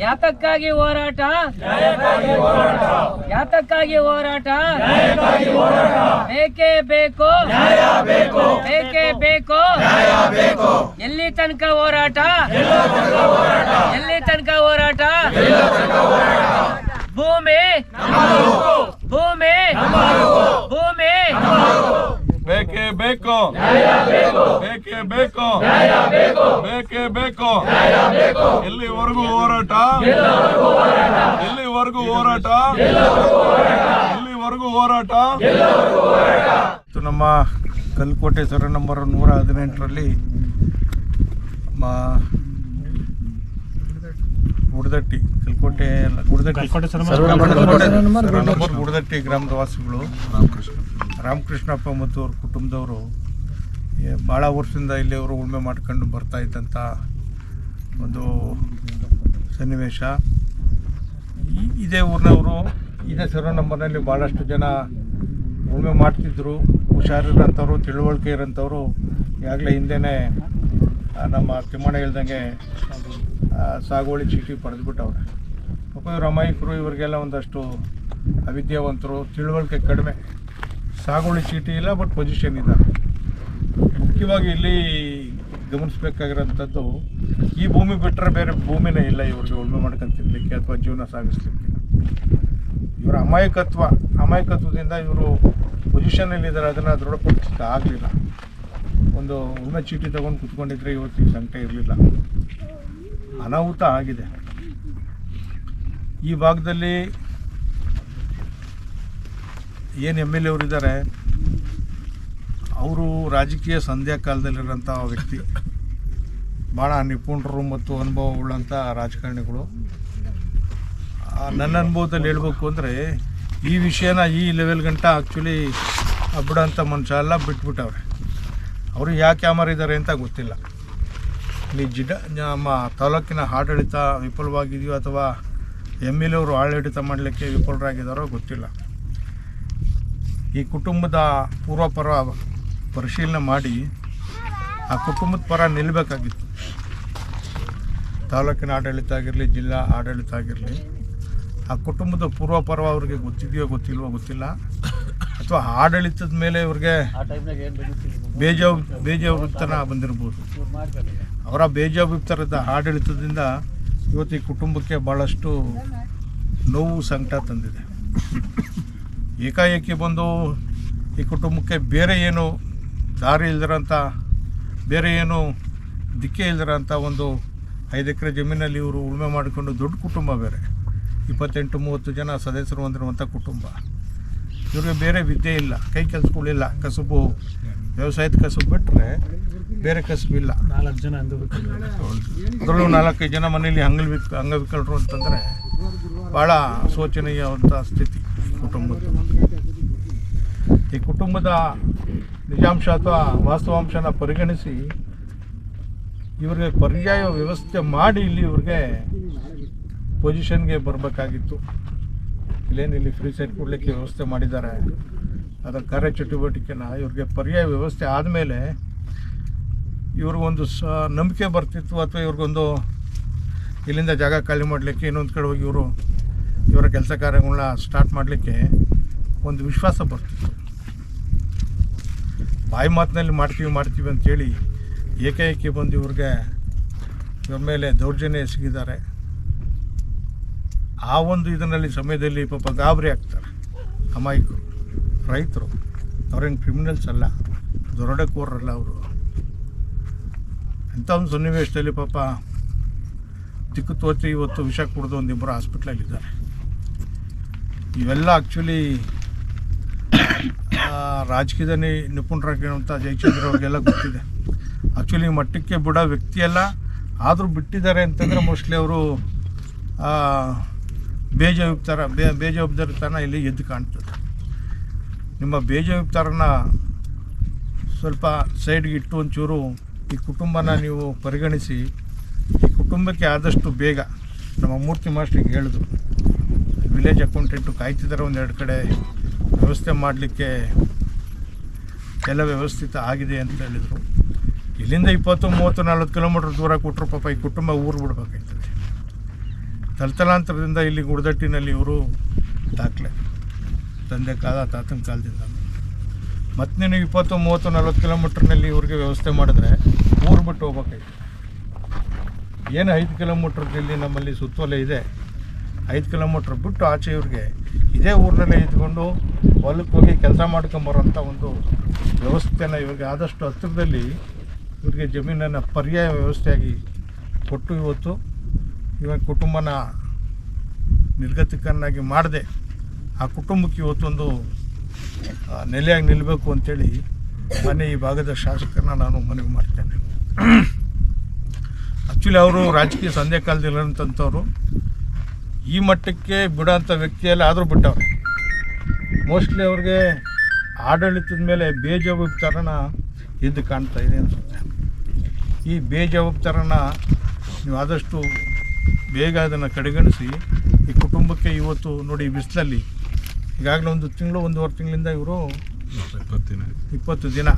ಯಾತಕ್ಕಾಗಿ ಹೋರಾಟ? ಯಾತಕ್ಕಾಗಿ ಹೋರಾಟ? ಬೇಕೇ ಬೇಕು, ಬೇಕೇ ಬೇಕು. ಎಲ್ಲಿ ತನಕ ಹೋರಾಟ? ಎಲ್ಲಿ ತನಕ ಹೋರಾಟ? ಭೂಮಿ ಭೂಮಿ ಭೂಮಿ ಬೇಕೇ ಬೇಕು, ಬೇಕೇ ಬೇಕು, ಬೇಕೇ ಬೇಕು. ಎಲ್ಲಿವರೆಗೂ ಹೋರಾಟ? ಎಲ್ಲಿವರೆಗೂ ಹೋರಾಟ? ಎಲ್ಲಿವರೆಗೂ ಹೋರಾಟ? ನಮ್ಮ ಕಲ್ಕೋಟೆ ಸರ್ವೆ ನಂಬರ್ 118ರಲ್ಲಿ ಗುಡದಟ್ಟಿ, ಕಲ್ಕೋಟೆ ಗುಡದಟ್ಟಿ ಗ್ರಾಮದ ವಾಸಿಗಳು ರಾಮಕೃಷ್ಣಪ್ಪ ಮತ್ತು ಅವ್ರ ಕುಟುಂಬದವರು ಭಾಳ ವರ್ಷದಿಂದ ಇಲ್ಲಿ ಅವರು ಉಳುಮೆ ಮಾಡ್ಕೊಂಡು ಬರ್ತಾ ಇದ್ದಂಥ ಒಂದು ಸನ್ನಿವೇಶ. ಇದೇ ಊರಿನವರು ಇದೇ ಸರ್ವೆ ನಂಬರ್ನಲ್ಲಿ ಭಾಳಷ್ಟು ಜನ ಉಳುಮೆ ಮಾಡ್ತಿದ್ರು. ಹುಷಾರಿರೋಂಥವ್ರು, ತಿಳುವಳಿಕೆ ಇರೋಂಥವ್ರು ಈಗಾಗಲೇ ಹಿಂದೆಯೇ ನಮ್ಮ ತಿಮ್ಮಣ್ಣ ಹೇಳ್ದಂಗೆ ಸಾಗುವಳಿ ಚೀಟಿ ಪಡೆದುಬಿಟ್ಟವ್ರೆ. ಪಾಪ ಇವರು ಅಮಾಯಕರು, ಇವರಿಗೆಲ್ಲ ಒಂದಷ್ಟು ಅವಿದ್ಯಾವಂತರು, ತಿಳುವಳಿಕೆ ಕಡಿಮೆ, ಸಾಗುವಳಿ ಚೀಟಿ ಇಲ್ಲ ಬಟ್ ಪೊಸಿಷನ್ ಇದ್ದಾರೆ. ಮುಖ್ಯವಾಗಿ ಇಲ್ಲಿ ಗಮನಿಸಬೇಕಾಗಿರೋಂಥದ್ದು, ಈ ಭೂಮಿ ಬಿಟ್ಟರೆ ಬೇರೆ ಭೂಮಿನೇ ಇಲ್ಲ ಇವ್ರಿಗೆ ಉಳುಮೆ ಮಾಡ್ಕೊಂಡು ತಿನ್ನಲಿಕ್ಕೆ ಅಥವಾ ಜೀವನ ಸಾಗಿಸ್ಲಿಕ್ಕೆ. ಇವರ ಅಮಾಯಕತ್ವದಿಂದ ಇವರು ಪೊಸಿಷನಲ್ಲಿದ್ದಾರೆ, ಅದನ್ನು ದೃಢಪಡಿಸೋಕ್ಕೆ ಆಗಲಿಲ್ಲ. ಒಂದು ಉಳುಮೆ ಚೀಟಿ ತೊಗೊಂಡು ಕುತ್ಕೊಂಡಿದ್ರೆ ಇವತ್ತು ಈ ಸಂಕಟ ಇರಲಿಲ್ಲ. ಅನಾಹುತ ಆಗಿದೆ. ಈ ಭಾಗದಲ್ಲಿ ಏನು MLA ಅವರಿದ್ದಾರೆ, ಅವರು ರಾಜಕೀಯ ಸಂಧ್ಯಾ ಕಾಲದಲ್ಲಿರೋಂಥ ವ್ಯಕ್ತಿ, ಭಾಳ ನಿಪುಣರು ಮತ್ತು ಅನುಭವವುಳ್ಳಂಥ ರಾಜಕಾರಣಿಗಳು. ನನ್ನ ಅನುಭವದಲ್ಲಿ ಹೇಳ್ಬೇಕು ಅಂದರೆ ಈ ವಿಷಯನ ಈ ಲೆವೆಲ್ ಗಂಟ ಆ್ಯಕ್ಚುಲಿ ಬಿಡೋಂಥ ಮನುಷ್ಯ ಎಲ್ಲ ಬಿಟ್ಬಿಟ್ಟವ್ರೆ. ಅವರು ಯಾಕೆ ಯಾಮಾರಿದ್ದಾರೆ ಅಂತ ಗೊತ್ತಿಲ್ಲ. ಇಲ್ಲಿ ನಮ್ಮ ತಾಲೂಕಿನ ಆಡಳಿತ ವಿಫಲವಾಗಿದೆಯೋ ಅಥವಾ MLA ಅವರು ಆಡಳಿತ ಮಾಡಲಿಕ್ಕೆ ವಿಫಲರಾಗಿದ್ದಾರೋ ಗೊತ್ತಿಲ್ಲ. ಈ ಕುಟುಂಬದ ಪೂರ್ವಪರ ಪರಿಶೀಲನೆ ಮಾಡಿ ಆ ಕುಟುಂಬದ ಪರ ನಿಲ್ಲಬೇಕಾಗಿತ್ತು. ತಾಲೂಕಿನ ಆಡಳಿತ ಆಗಿರಲಿ, ಜಿಲ್ಲಾ ಆಡಳಿತ ಆಗಿರಲಿ, ಆ ಕುಟುಂಬದ ಪೂರ್ವಪರ ಅವ್ರಿಗೆ ಗೊತ್ತಿದೆಯೋ ಗೊತ್ತಿಲ್ವೋ ಗೊತ್ತಿಲ್ಲ, ಅಥವಾ ಆಡಳಿತದ ಮೇಲೆ ಇವ್ರಿಗೆ ಬೇಜವಾಬ್ದಾರಿತನ ಬಂದಿರ್ಬೋದು. ಅವರ ಬೇಜವಾಬ್ದಾರಿತನದ ಆಡಳಿತದಿಂದ ಇವತ್ತು ಈ ಕುಟುಂಬಕ್ಕೆ ಭಾಳಷ್ಟು ನೋವು, ಸಂಕಟ ತಂದಿದೆ. ಏಕಾಏಕಿ ಬಂದು ಈ ಕುಟುಂಬಕ್ಕೆ ಬೇರೆ ಏನು ದಾರಿ ಇಲ್ದಿರೋಂಥ, ಬೇರೆ ಏನು ದಿಕ್ಕೇ ಇಲ್ದಿರೋಂಥ ಒಂದು 5 ಎಕರೆ ಜಮೀನಲ್ಲಿ ಇವರು ಉಳುಮೆ ಮಾಡಿಕೊಂಡು ದೊಡ್ಡ ಕುಟುಂಬ, ಬೇರೆ 28-30 ಜನ ಸದಸ್ಯರು ಹೊಂದಿರುವಂಥ ಕುಟುಂಬ. ಇವ್ರಿಗೆ ಬೇರೆ ವಿದ್ಯೆ ಇಲ್ಲ, ಕೈ ಕೆಲಸಗಳಿಲ್ಲ, ಕಸುಬು ವ್ಯವಸಾಯದ ಕಸುಬು ಬಿಟ್ಟರೆ ಬೇರೆ ಕಸುಬು ಇಲ್ಲ. 4 ಜನ ಅದರಲ್ಲೂ 4-5 ಜನ ಮನೆಯಲ್ಲಿ ಅಂಗವಿಕಲರು ಅಂತಂದರೆ ಭಾಳ ಶೋಚನೀಯವಂಥ ಸ್ಥಿತಿ ಕುಟುಂಬದ. ಈ ಕುಟುಂಬದ ನಿಜಾಂಶ ಅಥವಾ ವಾಸ್ತವಾಂಶನ ಪರಿಗಣಿಸಿ ಇವ್ರಿಗೆ ಪರ್ಯಾಯ ವ್ಯವಸ್ಥೆ ಮಾಡಿ ಇಲ್ಲಿ ಇವ್ರಿಗೆ ಪೊಸಿಷನ್ಗೆ ಬರಬೇಕಾಗಿತ್ತು. ಇಲ್ಲಿ ಫ್ರೀ ಸೈಟ್ ಕೊಡಲಿಕ್ಕೆ ವ್ಯವಸ್ಥೆ ಮಾಡಿದ್ದಾರೆ. ಅದರ ಕಾರ್ಯಚಟುವಟಿಕೆನ ಇವ್ರಿಗೆ ಪರ್ಯಾಯ ವ್ಯವಸ್ಥೆ ಆದಮೇಲೆ ಇವ್ರಿಗೊಂದು ನಂಬಿಕೆ ಬರ್ತಿತ್ತು, ಅಥವಾ ಇವ್ರಿಗೊಂದು ಇಲ್ಲಿಂದ ಜಾಗ ಖಾಲಿ ಮಾಡಲಿಕ್ಕೆ, ಇನ್ನೊಂದು ಕಡೆ ಹೋಗಿ ಇವರ ಕೆಲಸ ಕಾರ್ಯಗಳನ್ನ ಸ್ಟಾರ್ಟ್ ಮಾಡಲಿಕ್ಕೆ ಒಂದು ವಿಶ್ವಾಸ ಬರ್ತಿತ್ತು. ಬಾಯಿ ಮಾತಿನಲ್ಲಿ ಮಾಡ್ತೀವಿ ಅಂತೇಳಿ ಏಕಾಏಕಿ ಬಂದು ಇವ್ರ ಮೇಲೆ ದೌರ್ಜನ್ಯ ಎಸಗಿದ್ದಾರೆ. ಆ ಒಂದು ಇದರಲ್ಲಿ ಸಮಯದಲ್ಲಿ ಪಾಪ ಗಾಬರಿ ಆಗ್ತಾರೆ ಅಮಾಯಕರು, ರೈತರು. ಅವ್ರೇನು ಕ್ರಿಮಿನಲ್ಸ್ ಅಲ್ಲ, ದೊರಡೆಕೋರಲ್ಲ ಅವರು. ಅಂಥ ಒಂದು ಸನ್ನಿವೇಶದಲ್ಲಿ ಪಾಪ ದಿಕ್ಕು ತೋಚಿ ಇವತ್ತು ವಿಷ ಕುಡಿದು ಒಂದಿಬ್ಬರು ಹಾಸ್ಪಿಟ್ಲಲ್ಲಿದ್ದಾರೆ. ಇವೆಲ್ಲ ಆ್ಯಕ್ಚುಲಿ ರಾಜಕೀಯದಲ್ಲಿ ನಿಪುಣರಾಗಿರುವಂಥ ಜಯಚಂದ್ರ ಅವ್ರಿಗೆಲ್ಲ ಗೊತ್ತಿದೆ. ಆ್ಯಕ್ಚುಲಿ ಮಟ್ಟಕ್ಕೆ ಬಿಡೋ ವ್ಯಕ್ತಿಯೆಲ್ಲ, ಆದರೂ ಬಿಟ್ಟಿದ್ದಾರೆ ಅಂತಂದರೆ ಮೋಸ್ಟ್ಲಿ ಅವರು ಬೇಜವಾಬ್ದಾರಿತನ ಇಲ್ಲಿ ಎದ್ದು ಕಾಣ್ತದೆ. ನಿಮ್ಮ ಬೇಜವಾಬ್ದಾರನ ಸ್ವಲ್ಪ ಸೈಡ್ಗೆ ಇಟ್ಟು ಒಂಚೂರು ಈ ಕುಟುಂಬನ ನೀವು ಪರಿಗಣಿಸಿ, ಈ ಕುಟುಂಬಕ್ಕೆ ಆದಷ್ಟು ಬೇಗ ನಮ್ಮ ಮೂರ್ತಿ ಮಾಸ್ಟ್ರಿಗೆ ಹೇಳಿದ್ರು, ವಿಲೇಜ್ ಅಕೌಂಟೆಂಟು ಕಾಯ್ತಿದ್ದಾರೆ, 1-2 ಕಡೆ ವ್ಯವಸ್ಥೆ ಮಾಡಲಿಕ್ಕೆ ಎಲ್ಲ ವ್ಯವಸ್ಥಿತ ಆಗಿದೆ ಅಂತ ಹೇಳಿದರು. ಇಲ್ಲಿಂದ 20, 30, 40 ಕಿಲೋಮೀಟ್ರ್ ದೂರ ಕೊಟ್ಟರು ಪಾಪ ಈ ಕುಟುಂಬ ಊರು ಬಿಡಬೇಕಾಗ್ತದೆ. ತಲತಲಾಂತರದಿಂದ ಇಲ್ಲಿ ಗುಡದಟ್ಟಿನಲ್ಲಿ ಇವರು ದಾಖಲೆ ತಂದೆ ಕಾಲ ತಾತನ ಕಾಲದಿಂದ. ಮತ್ತು ನೀವು 20, 30, 40 ಕಿಲೋಮೀಟ್ರ್ನಲ್ಲಿ ಇವ್ರಿಗೆ ವ್ಯವಸ್ಥೆ ಮಾಡಿದ್ರೆ ಊರು ಬಿಟ್ಟು ಹೋಗ್ಬೇಕಾಯ್ತು. ಏನು 5 ಕಿಲೋಮೀಟ್ರ್ ಇಲ್ಲಿ ನಮ್ಮಲ್ಲಿ ಸುತ್ತೋಲೆ ಇದೆ, 5 ಕಿಲೋಮೀಟ್ರ್ ಬಿಟ್ಟು ಆಚೆ ಇವ್ರಿಗೆ ಇದೇ ಊರಿನಲ್ಲೇ ಇದ್ಕೊಂಡು ಹೊಲಕ್ಕೆ ಹೋಗಿ ಕೆಲಸ ಮಾಡ್ಕೊಂಬರೋಂಥ ಒಂದು ವ್ಯವಸ್ಥೆನ ಇವ್ರಿಗೆ ಆದಷ್ಟು ಹತ್ತಿರದಲ್ಲಿ ಇವ್ರಿಗೆ ಜಮೀನನ್ನು ಪರ್ಯಾಯ ವ್ಯವಸ್ಥೆಯಾಗಿ ಕೊಟ್ಟು ಇವಾಗ ಕುಟುಂಬನ ನಿರ್ಗತಿಕರನ್ನಾಗಿ ಮಾಡದೆ ಆ ಕುಟುಂಬಕ್ಕೆ ಇವತ್ತೊಂದು ನೆಲೆಯಾಗಿ ನಿಲ್ಲಬೇಕು ಅಂಥೇಳಿ ಈ ಭಾಗದ ಶಾಸಕರನ್ನ ನಾನು ಮನವಿ ಮಾಡ್ತೇನೆ. ಆ್ಯಕ್ಚುಲಿ ಅವರು ರಾಜಕೀಯ ಸಂಧ್ಯಾ ಕಾಲದಲ್ಲಿರೋಂಥವ್ರು ಈ ಮಟ್ಟಕ್ಕೆ ಬಿಡೋಂಥ ವ್ಯಕ್ತಿಯಲ್ಲ, ಆದರೂ ಬಿಟ್ಟವ್ರೆ. ಮೋಸ್ಟ್ಲಿ ಅವ್ರಿಗೆ ಆಡಳಿತದ ಮೇಲೆ ಬೇಜವಾಬ್ದಾರನ ಎದ್ದು ಕಾಣ್ತಾ ಇದೆ ಅನಿಸುತ್ತೆ. ಈ ಬೇಜವಾಬ್ದಾರನ ನೀವು ಆದಷ್ಟು ಬೇಗ ಅದನ್ನು ಕಡೆಗಣಿಸಿ ಈ ಕುಟುಂಬಕ್ಕೆ ಇವತ್ತು ನೋಡಿ ಬಿಸಿಲಲ್ಲಿ ಈಗಾಗಲೇ 1 ತಿಂಗಳು 1.5 ತಿಂಗಳಿಂದ ಇವರು 20 ದಿನ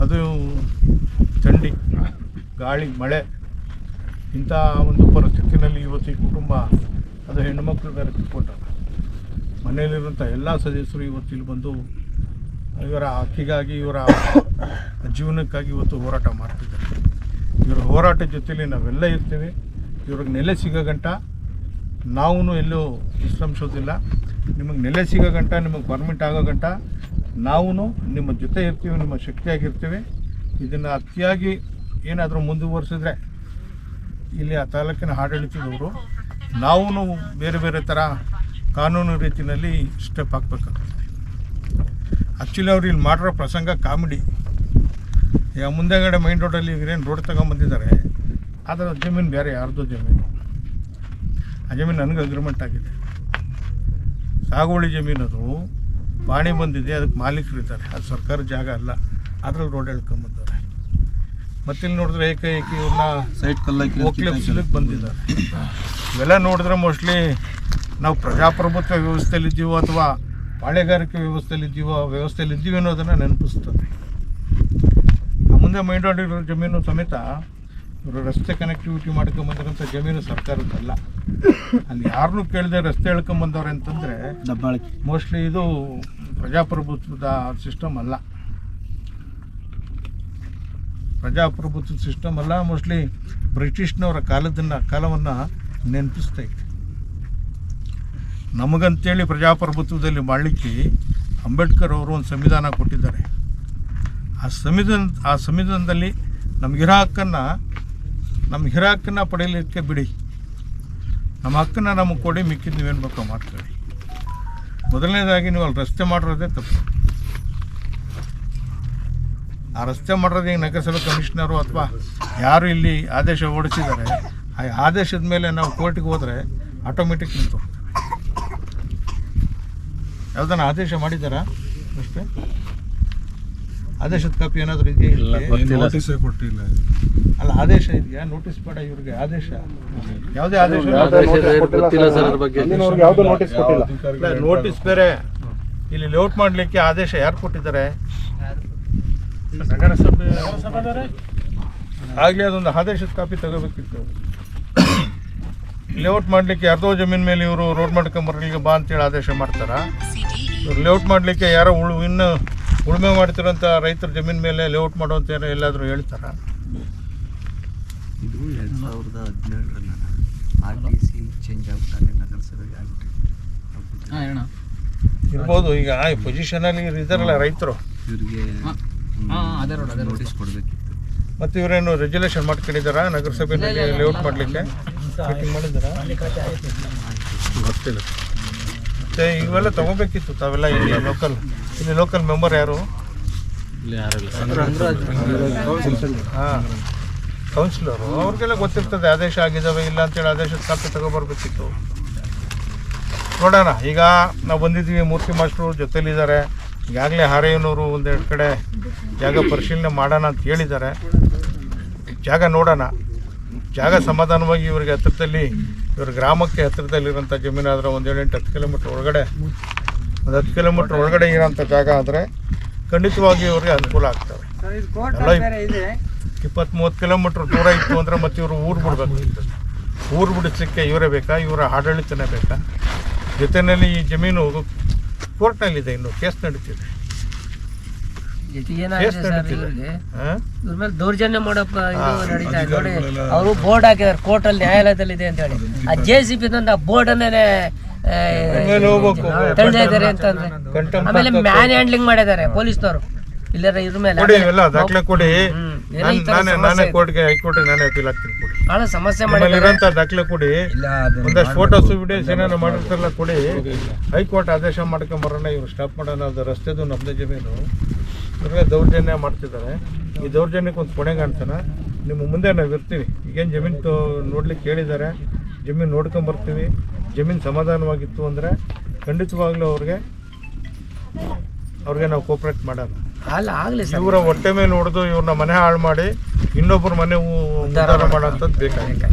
ಅದು ಥಂಡಿ ಗಾಳಿ ಮಳೆ ಇಂಥ ಒಂದು ಪರಿಸ್ಥಿತಿನಲ್ಲಿ ಇವತ್ತು ಈ ಕುಟುಂಬ ಅದು ಹೆಣ್ಣುಮಕ್ಳು ಬೇರೆ ಕಿತ್ಕೊಟ್ಟಾರೆ. ಮನೆಯಲ್ಲಿರುವಂಥ ಎಲ್ಲ ಸದಸ್ಯರು ಇವತ್ತು ಇಲ್ಲಿ ಬಂದು ಇವರ ಹಕ್ಕಿಗಾಗಿ ಇವರ ಜೀವನಕ್ಕಾಗಿ ಇವತ್ತು ಹೋರಾಟ ಮಾಡ್ತಿದ್ದಾರೆ. ಇವರ ಹೋರಾಟದ ಜೊತೆಯಲ್ಲಿ ನಾವೆಲ್ಲ ಇರ್ತೀವಿ. ಇವ್ರಿಗೆ ನೆಲೆ ಸಿಗೋ ಗಂಟ ನಾವು ಎಲ್ಲೂ ವಿಶ್ರಮಿಸೋದಿಲ್ಲ. ನಿಮಗೆ ನೆಲೆ ಸಿಗೋ ಗಂಟ, ನಿಮಗೆ ಪರ್ಮಿಟ್ ಆಗೋ ಗಂಟ ನಾವು ನಿಮ್ಮ ಜೊತೆ ಇರ್ತೀವಿ, ನಿಮ್ಮ ಶಕ್ತಿಯಾಗಿರ್ತೀವಿ. ಇದನ್ನು ಅತಿಯಾಗಿ ಏನಾದರೂ ಮುಂದುವರಿಸಿದ್ರೆ ಇಲ್ಲಿ ಆ ತಾಲೂಕಿನ ಆಡಳಿತದವರು ನಾವು ಬೇರೆ ಬೇರೆ ಥರ ಕಾನೂನು ರೀತಿಯಲ್ಲಿ ಸ್ಟೆಪ್ ಹಾಕ್ಬೇಕಾಗ್ತದೆ. ಆ್ಯಕ್ಚುಲಿ ಅವ್ರು ಇಲ್ಲಿ ಮಾಡಿರೋ ಪ್ರಸಂಗ ಕಾಮಿಡಿ. ಈಗ ಮುಂದೆಗಡೆ ಮೈನ್ ರೋಡಲ್ಲಿ ಇವ್ರೇನು ರೋಡ್ ತಗೊಂಬಂದಿದ್ದಾರೆ, ಅದರ ಜಮೀನು ಬೇರೆ ಯಾರ್ದೋ ಜಮೀನು. ಆ ಜಮೀನು ನನಗೆ ಅಗ್ರಿಮೆಂಟ್ ಆಗಿದೆ, ಸಾಗುವಳಿ ಜಮೀನು. ಅದು ಪಾಣಿ ಬಂದಿದೆ, ಅದಕ್ಕೆ ಮಾಲೀಕರಿದ್ದಾರೆ, ಅದು ಸರ್ಕಾರ ಜಾಗ ಅಲ್ಲ. ಅದ್ರಲ್ಲಿ ರೋಡ್ ಹೇಳ್ಕೊಂಬಂದವ್ರೆ. ಮತ್ತಿಲ್ಲಿ ನೋಡಿದ್ರೆ ಏಕೈಕಿ ಇವ್ರನ್ನ ಸೈಟ್ ಓಕ್ಲೆಪ್ಸಿಲಿಕ್ಕೆ ಬಂದಿದ್ದಾರೆ. ಇವೆಲ್ಲ ನೋಡಿದ್ರೆ ಮೋಸ್ಟ್ಲಿ ನಾವು ಪ್ರಜಾಪ್ರಭುತ್ವ ವ್ಯವಸ್ಥೆಯಲ್ಲಿದ್ದೀವೋ ಅಥವಾ ಪಾಳೆಗಾರಿಕೆ ವ್ಯವಸ್ಥೆಯಲ್ಲಿದ್ದೀವಿ ಅನ್ನೋದನ್ನು ನೆನಪಿಸ್ತದೆ. ಮುಂದೆ ಮೈನ್ ರೋಡ್ ಇರೋ ಜಮೀನು ಸಮೇತ ಇವರು ರಸ್ತೆ ಕನೆಕ್ಟಿವಿಟಿ ಮಾಡ್ಕೊಂಬಂದಿರೋಂಥ ಜಮೀನು ಸರ್ಕಾರದ್ದಲ್ಲ. ಅಲ್ಲಿ ಯಾರನ್ನೂ ಕೇಳದೆ ರಸ್ತೆ ಹೇಳ್ಕೊಂಬಂದವ್ರೆ ಅಂತಂದರೆ ಮೋಸ್ಟ್ಲಿ ಇದು ಪ್ರಜಾಪ್ರಭುತ್ವದ ಸಿಸ್ಟಮ್ ಅಲ್ಲ. ಪ್ರಜಾಪ್ರಭುತ್ವದ ಸಿಸ್ಟಮ್ ಅಲ್ಲ, ಮೋಸ್ಟ್ಲಿ ಬ್ರಿಟಿಷ್ನವರ ಕಾಲವನ್ನು ನೆನಪಿಸ್ತೈತೆ. ನಮಗಂತೇಳಿ ಪ್ರಜಾಪ್ರಭುತ್ವದಲ್ಲಿ ಮಾಡಲಿಕ್ಕೆ ಅಂಬೇಡ್ಕರ್ ಅವರು ಒಂದು ಸಂವಿಧಾನ ಕೊಟ್ಟಿದ್ದಾರೆ. ಆ ಸಂವಿಧಾನದಲ್ಲಿ ನಮಗಿರೋ ಹಕ್ಕನ್ನು ಪಡೆಯಲಿಕ್ಕೆ ಬಿಡಿ, ನಮ್ಮ ಹಕ್ಕನ್ನು ನಮಗೆ ಕೊಡಿ, ಮಿಕ್ಕಿದ್ದು ನೀವೇನು ಬೇಕೋ ಮಾಡ್ಕೊಳ್ಳಿ. ಮೊದಲನೇದಾಗಿ ನೀವು ಅಲ್ಲಿ ರಸ್ತೆ ಮಾಡಿರೋದೇ ತಪ್ಪು. ಆ ರಸ್ತೆ ಮಾಡಿರೋದು ಈಗ ನಗರಸಭೆ ಕಮಿಷನರು ಅಥವಾ ಯಾರು ಇಲ್ಲಿ ಆದೇಶ ಹೊರಡಿಸಿದ್ದಾರೆ, ಆ ಆದೇಶದ ಮೇಲೆ ನಾವು ಕೋರ್ಟಿಗೆ ಹೋದರೆ ಆಟೋಮೆಟಿಕ್ ನಿಂತು ಹೋಗ್ತದೆ. ಯಾವುದನ್ನ ಆದೇಶ ಮಾಡಿದ್ದಾರಾ ಅಷ್ಟೇ? ಆದೇಶದ ಕಾಪಿ ಏನಾದರೂ ಇದೆಯಾ? ನೋಟಿಸೇ ಕೊಟ್ಟಿಲ್ಲ. ಅಲ್ಲ, ಆದೇಶ ಇದೆಯಾ? ನೋಟಿಸ್ ಬೇಡ ಇವ್ರಿಗೆ. ಆದೇಶ ಯಾವುದೇ ಆದೇಶ ನೋಟಿಸ್ ಬೇರೆ. ಇಲ್ಲಿ ಲೇಔಟ್ ಮಾಡಲಿಕ್ಕೆ ಆದೇಶ ಯಾರು ಕೊಟ್ಟಿದ್ದಾರೆ? ನಗರಸಭೆ. ಆಗಲೇ ಅದೊಂದು ಆದೇಶದ ಕಾಪಿ ತಗೋಬೇಕಿತ್ತು. ಲೇಔಟ್ ಮಾಡಲಿಕ್ಕೆ ಯಾರ್ದೋ ಜಮೀನ್ ಮೇಲೆ ಇವರು ರೋಡ್ ಮಾಡ್ಕೊಂಬರ್ಲಿಕ್ಕೆ ಬಾ ಅಂತೇಳಿ ಆದೇಶ ಮಾಡ್ತಾರ? ಇವ್ರು ಲೇಔಟ್ ಮಾಡಲಿಕ್ಕೆ ಯಾರೋ ಇನ್ನು ಉಳುಮೆ ಮಾಡ್ತಿರೋಂಥ ರೈತರ ಜಮೀನ್ ಮೇಲೆ ಲೇಔಟ್ ಮಾಡೋಂತ ಎಲ್ಲಾದರೂ ಹೇಳ್ತಾರ? ಇದು 2017ರಲ್ಲಿ RDC ಚೇಂಜ್ ಆಗ್ಬಿಟ್ಟಾಗ ನಗರಸಭೆಗೆ ಆಗ್ಬಿಟ್ಟಿದೆ ಇರ್ಬೋದು. ಈಗ ಈ ಪೊಸಿಷನಲ್ಲಿ ಇದ್ದಾರಲ್ಲ ರೈತರು, ಇವರಿಗೆ ನೋಟಿಸ್ ಕೊಡಬೇಕಿತ್ತು. ಮತ್ತು ಇವರೇನು ರೆಗ್ಯುಲೇಷನ್ ಮಾಡ್ಕೊಂಡಿದ್ದಾರಾ ನಗರಸಭೆಯಲ್ಲಿ ಲೇಔಟ್ ಮಾಡಲಿಕ್ಕೆ? ಮೀಟಿಂಗ್ ಮಾಡಿದ್ದಾರಾ? ಗೊತ್ತಿಲ್ಲ. ಮತ್ತು ಇವೆಲ್ಲ ತೊಗೋಬೇಕಿತ್ತು ತಾವೆಲ್ಲ. ಇಲ್ಲಿ ಲೋಕಲ್ ಮೆಂಬರ್ ಯಾರು? ಹಾಂ, ಕೌನ್ಸಿಲರು. ಅವ್ರಿಗೆಲ್ಲ ಗೊತ್ತಿರ್ತದೆ ಆದೇಶ ಆಗಿದ್ದಾವೆ ಇಲ್ಲ ಅಂತೇಳಿ ಆದೇಶದ ಕಾಪಿ ತಗೊಬರ್ಬೇಕಿತ್ತು. ನೋಡೋಣ. ಈಗ ನಾವು ಬಂದಿದ್ದೀವಿ, ಮೂರ್ತಿ ಮಾಸ್ಟ್ರು ಜೊತೆಲಿದ್ದಾರೆ. ಈಗಾಗಲೇ ಹಾರೇನವರು ಒಂದೆರಡು ಕಡೆ ಜಾಗ ಪರಿಶೀಲನೆ ಮಾಡೋಣ ಅಂತ ಹೇಳಿದ್ದಾರೆ. ಜಾಗ ನೋಡೋಣ. ಜಾಗ ಸಮಾಧಾನವಾಗಿ ಇವರಿಗೆ ಹತ್ತಿರದಲ್ಲಿ, ಇವ್ರ ಗ್ರಾಮಕ್ಕೆ ಹತ್ತಿರದಲ್ಲಿರೋಂಥ ಜಮೀನಾದರೆ ಒಂದು 7-8 ಕಿಲೋಮೀಟ್ರ್ ಒಳಗಡೆ, ಒಂದು 10 ಕಿಲೋಮೀಟ್ರ್ ಒಳಗಡೆ ಇರೋಂಥ ಜಾಗ ಆದರೆ ಖಂಡಿತವಾಗಿ ಇವ್ರಿಗೆ ಅನುಕೂಲ ಆಗ್ತವೆ. ಎಲ್ಲ 20-30 ಕಿಲೋಮೀಟ್ರ್ ದೂರ ಇತ್ತು ಅಂದರೆ ಮತ್ತೆ ಇವರು ಊರು ಬಿಡಬೇಕು. ಊರು ಬಿಡಿಸ್ಲಿಕ್ಕೆ ಇವರೇ ಬೇಕಾ, ಇವರ ಆಡಳಿತನೇ ಬೇಕಾ? ಜೊತೆಯಲ್ಲಿ ಈ ಜಮೀನು ಕೋರ್ಟ್ನಲ್ಲಿದೆ, ಇನ್ನು ಕೇಸ್ ನಡೀತಿದೆ. ಏನಾಗಿದೆ ಸರ್ ಇವ್ರಿಗೆ, ಹಾಂ ಇವ್ರ ಮೇಲೆ ದೌರ್ಜನ್ಯ ಮಾಡಪ್ಪ ಇದು ನಡೀತಾ ಇದೆ ನೋಡಿ. ಅವರು ಬೋರ್ಡ್ ಹಾಕಿದಾರೆ ಕೋರ್ಟಲ್ಲಿ ನ್ಯಾಯಾಲಯದಲ್ಲಿದೆ ಅಂತ ಹೇಳಿ. ಆ JCB ತಂದು ಆ ಬೋರ್ಡ್ ಅನ್ನೇ ತಳ್ತಾ ಇದ್ದಾರೆ ಅಂತಂದ್ರೆ. ಆಮೇಲೆ ಮ್ಯಾನ್ ಹ್ಯಾಂಡ್ಲಿಂಗ್ ಮಾಡಿದ್ದಾರೆ ಪೊಲೀಸ್ನವರು ಇಲ್ಲರ ಇದ್ರ ಮೇಲೆ. ಕೊಡಿ ಇವೆಲ್ಲ ದಾಖಲೆ ಕೊಡಿ, ನಾನೇ ಕೋರ್ಟ್ಗೆ ಹೈಕೋರ್ಟ್ಗೆ ನಾನೇ ಅಪೀಲ್ ಆಗ್ತೀನಿ ಕೊಡಿ. ಬಹಳ ಸಮಸ್ಯೆ ನಮ್ಮಲ್ಲಿ ಮಾಡಿದ್ದಾರೆ. ಇರೋಂಥ ದಾಖಲೆ ಕೊಡಿ, ಒಂದಷ್ಟು ಫೋಟೋಸ್ ವಿಡಿಯೋಸ್ ಏನಾರು ಮಾಡಿರ್ತಾರಲ್ಲ ಕೊಡಿ. ಹೈಕೋರ್ಟ್ ಆದೇಶ ಮಾಡ್ಕೊಂಬರೋಣ, ಇವ್ರು ಸ್ಟಾಪ್ ಮಾಡೋಣ. ಅದು ರಸ್ತೆದು ನಮ್ಮದೇ ಜಮೀನು, ಇವ್ರಿಗೆ ದೌರ್ಜನ್ಯ ಮಾಡ್ತಿದ್ದಾರೆ. ಈ ದೌರ್ಜನ್ಯಕ್ಕೆ ಒಂದು ಕೊನೆ ಕಾಣ್ತಾನ. ನಿಮ್ಮ ಮುಂದೆ ನಾವು ಇರ್ತೀವಿ. ಈಗೇನು ಜಮೀನು ನೋಡ್ಲಿಕ್ಕೆ ಹೇಳಿದ್ದಾರೆ, ಜಮೀನು ನೋಡ್ಕೊಂಬರ್ತೀವಿ. ಜಮೀನು ಸಮಾಧಾನವಾಗಿತ್ತು ಅಂದರೆ ಖಂಡಿತವಾಗ್ಲೂ ಅವ್ರಿಗೆ ನಾವು ಕೋಪ್ರೇಟ್ ಮಾಡೋಣ. ಅಲ್ಲ ಆಗ್ಲಿ ಸರ್, ಇವರ ಹೊಟ್ಟೆ ಮೇಲೆ ಹೊಡೆದು ಇವ್ರನ್ನ ಮನೆ ಹಾಳು ಮಾಡಿ ಇನ್ನೊಬ್ಬರ ಮನೆ ಉದ್ಧಾರ ಮಾಡೋಂಥದ್ದು ಬೇಕಾಗಿಲ್ಲ.